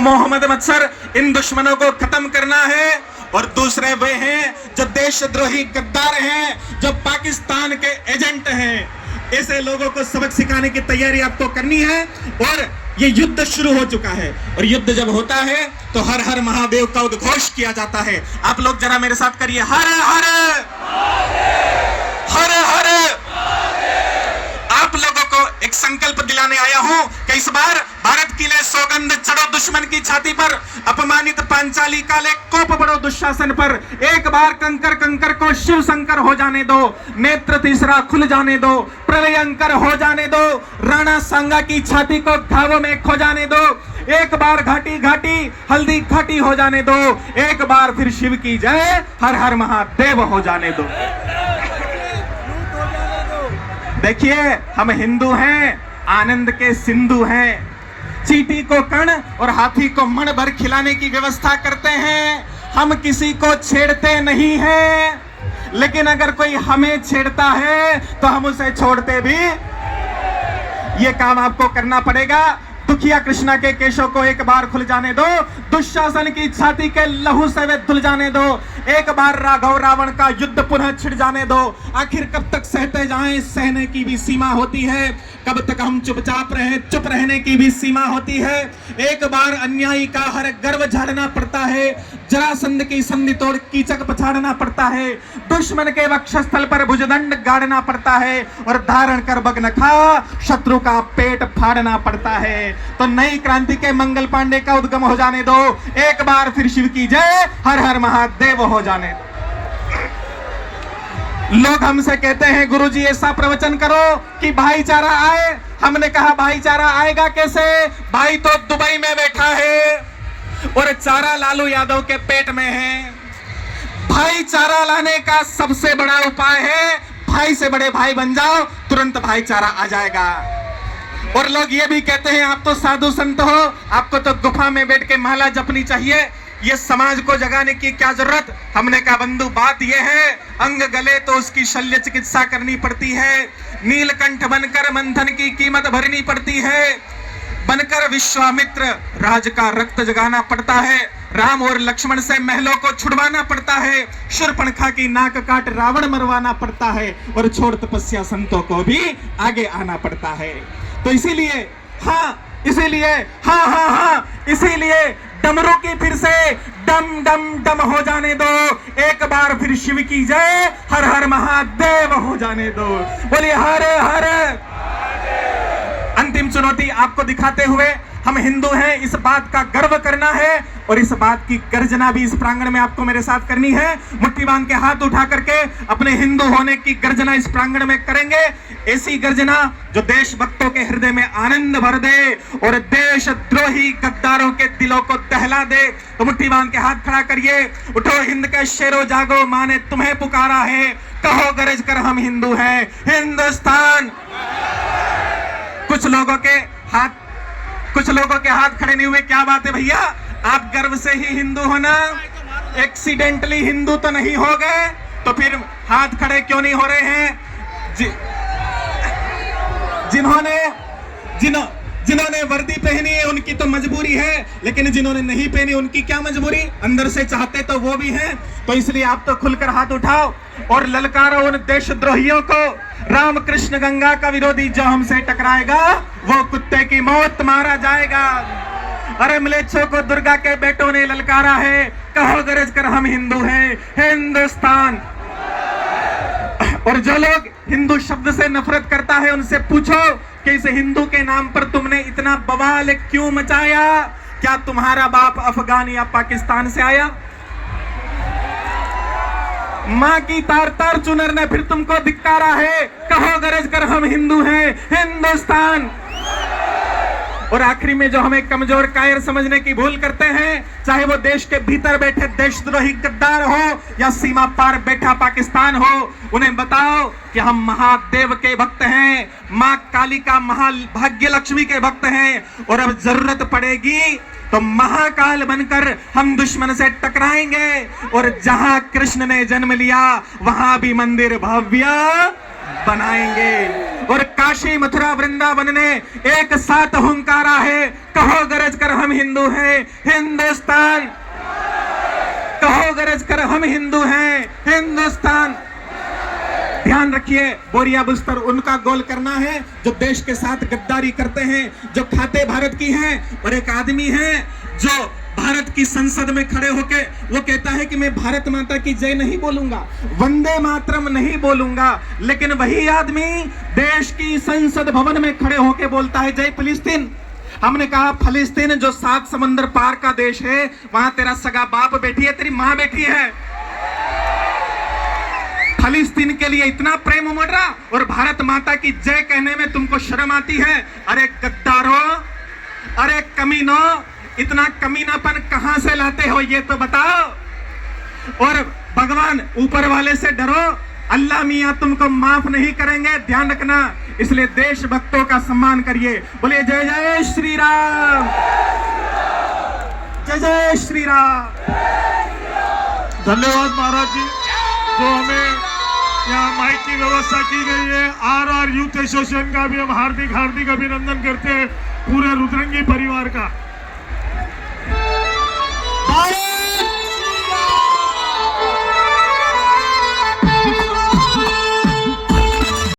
मोहम्मद मत्सर, इन दुश्मनों को खत्म करना है। और दूसरे वे हैं जो देशद्रोही गद्दार हैं, जो पाकिस्तान के एजेंट हैं। ऐसे लोगों को सबक सिखाने की तैयारी आपको करनी है। और ये युद्ध शुरू हो चुका है, और युद्ध जब होता है तो हर हर महादेव का उद्घोष किया जाता है। आप लोग जरा मेरे साथ करिए, हर हर हर हर। आप लोगों को एक संकल्प दिलाने आया हूं कि इस बार भारत के लिए सौगंध चढ़ो दुश्मन की छाती पर, अपमानित पांचाली काले कोप बढ़ो दुशासन पर। एक बार कंकर कंकर को शिव शंकर हो जाने दो, नेत्र तीसरा खुल जाने दो, प्रलयंकर हो जाने दो, राणा सांगा की छाती को घावों में खो जाने दो। एक बार घाटी घाटी हल्दी घाटी हो जाने दो, एक बार फिर शिव की जय हर हर महादेव हो जाने दो। देखिए, हम हिंदू हैं, आनंद के सिंधु हैं। चींटी को कण और हाथी को मन भर खिलाने की व्यवस्था करते हैं। हम किसी को छेड़ते नहीं हैं, लेकिन अगर कोई हमें छेड़ता है तो हम उसे छोड़ते भी। ये काम आपको करना पड़ेगा। दुखिया कृष्णा के केशों को एक बार खुल जाने दो, दुशासन की छाती के लहू से वे धुल जाने दो। एक बार राघव रावण का युद्ध पुनः छिड़ जाने दो। आखिर कब तक सहते जाएं, सहने की भी सीमा होती है। कब तक हम चुपचाप रहे, चुप रहने की भी सीमा होती है। एक बार अन्यायी का हर गर्व झाड़ना पड़ता है, जरासंध की संधि तोड़ कीचक पछाड़ना पड़ता है, दुश्मन के वक्षस्थल पर भुजदंड गाड़ना पड़ता है, और धारण कर बगनखा शत्रु का पेट फाड़ना पड़ता है। तो नई क्रांति के मंगल पांडे का उद्गम हो जाने दो, एक बार फिर शिव की जय हर हर महादेव हो जाने दो। लोग हमसे कहते हैं गुरुजी ऐसा प्रवचन करो कि भाईचारा आए। हमने कहा भाईचारा आएगा कैसे? भाई तो दुबई में बैठा है और चारा लालू यादव के पेट में है। भाईचारा लाने का सबसे बड़ा उपाय है भाई से बड़े भाई बन जाओ, तुरंत भाईचारा आ जाएगा। और लोग ये भी कहते हैं आप तो साधु संत हो, आपको तो गुफा में बैठ के माला जपनी चाहिए, ये समाज को जगाने की क्या जरूरत? हमने कहा बंधु बात ये है, अंग गले तो उसकी शल्य चिकित्सा करनी पड़ती है, नीलकंठ बनकर मंथन की कीमत भरनी पड़ती है, बनकर विश्वामित्र राज का रक्त जगाना पड़ता है, राम और लक्ष्मण से महलों को छुड़वाना पड़ता है, शूर्पणखा की नाक काट रावण मरवाना पड़ता है, और छोड़ तपस्या संतों को भी आगे आना पड़ता है। तो इसीलिए इसीलिए डमरू की फिर से डम डम डम हो जाने दो, एक बार फिर शिव की जय हर हर महादेव हो जाने दो। बोलिए हर हर। अंतिम चुनौती आपको दिखाते हुए, हम हिंदू हैं इस बात का गर्व करना है, और इस बात की गर्जना भी इस प्रांगण में आपको मेरे साथ करनी है। मुट्ठी बांध के हाथ उठा करके अपने हिंदू होने की गर्जना इस प्रांगण में करेंगे। ऐसी गर्जना जो देशभक्तों के हृदय में आनंद भर दे और देशद्रोही गद्दारों के दिलों को दहला दे। तो मुट्ठी बांध के हाथ खड़ा करिए, उठो हिंद के शेरों जागो, माँ ने तुम्हें पुकारा है, कहो गरज कर हम हिंदू हैं, हिंदुस्तान। कुछ लोगों के हाथ खड़े नहीं हुए, क्या बात है भैया? आप गर्व से ही हिंदू हो ना? एक्सीडेंटली हिंदू तो नहीं हो गए? तो फिर हाथ खड़े क्यों नहीं हो रहे हैं? जिन्होंने वर्दी पहनी है उनकी तो मजबूरी है, लेकिन जिन्होंने नहीं पहनी उनकी क्या मजबूरी? अंदर से चाहते तो वो भी हैं। तो इसलिए आप तो खुलकर हाथ उठाओ और ललकारो उन देशद्रोहियों को। रामकृष्ण गंगा का विरोधी जो हमसे टकराएगा वो कुत्ते की मौत मारा जाएगा। अरे म्लेच्छों को दुर्गा के बेटों ने ललकारा है, कहो गरज कर हम हिंदू हैं, हिंदुस्तान। और जो लोग हिंदू शब्द से नफरत करता है उनसे पूछो कि इस हिंदू के नाम पर तुमने इतना बवाल क्यों मचाया? क्या तुम्हारा बाप अफगान या पाकिस्तान से आया? माँ की तार तार चुनर ने फिर तुमको धिक्कारा है, कहो गरज कर हम हिंदू हैं, हिंदुस्तान। और आखिरी में जो हमें कमजोर कायर समझने की भूल करते हैं, चाहे वो देश के भीतर बैठे देशद्रोही गद्दार हो या सीमा पार बैठा पाकिस्तान हो, उन्हें बताओ कि हम महादेव के भक्त हैं, माँ काली का महाभाग्य लक्ष्मी के भक्त हैं, और अब जरूरत पड़ेगी तो महाकाल बनकर हम दुश्मन से टकराएंगे। और जहां कृष्ण ने जन्म लिया वहां भी मंदिर भव्य बनाएंगे। और काशी मथुरा वृंदावन ने एक साथ हुंकारा है, कहो गरज कर हम हिंदू हैं, हिंदुस्तान। कहो गरज कर हम हिंदू हैं, हिंदुस्तान। ध्यान रखिए, बोरिया बुस्तर उनका गोल करना है जो देश के साथ गद्दारी करते हैं, जो खाते भारत की हैं। और एक आदमी है जो भारत की संसद में खड़े होके वो कहता है कि मैं भारत माता की जय नहीं बोलूंगा, वंदे मातरम नहीं बोलूंगा, लेकिन वही आदमी देश की संसद भवन में खड़े होके बोलता है जय फिलिस्तीन। हमने कहा फिलिस्तीन जो 7 समंदर पार का देश है, वहां तेरा सगा बाप बैठी है, तेरी मां बैठी है। फिलिस्तीन के लिए इतना प्रेम उमड़ रहा और भारत माता की जय कहने में तुमको शर्म आती है। अरे गद्दारों, अरे कमीनों, इतना कमीनापन कहां से लाते हो ये तो बताओ। और भगवान ऊपर वाले से डरो, अल्लाह मियां तुमको माफ नहीं करेंगे, ध्यान रखना। इसलिए देशभक्तों का सम्मान करिए। बोलिए जय जय श्री राम, जय जय श्री राम। धन्यवाद महाराज जी, जो हमें यहाँ माइक की व्यवस्था की गई है। RR यूथ एसोसिएशन का भी हम हार्दिक अभिनंदन करते हैं, पूरे रुद्रंगी परिवार का।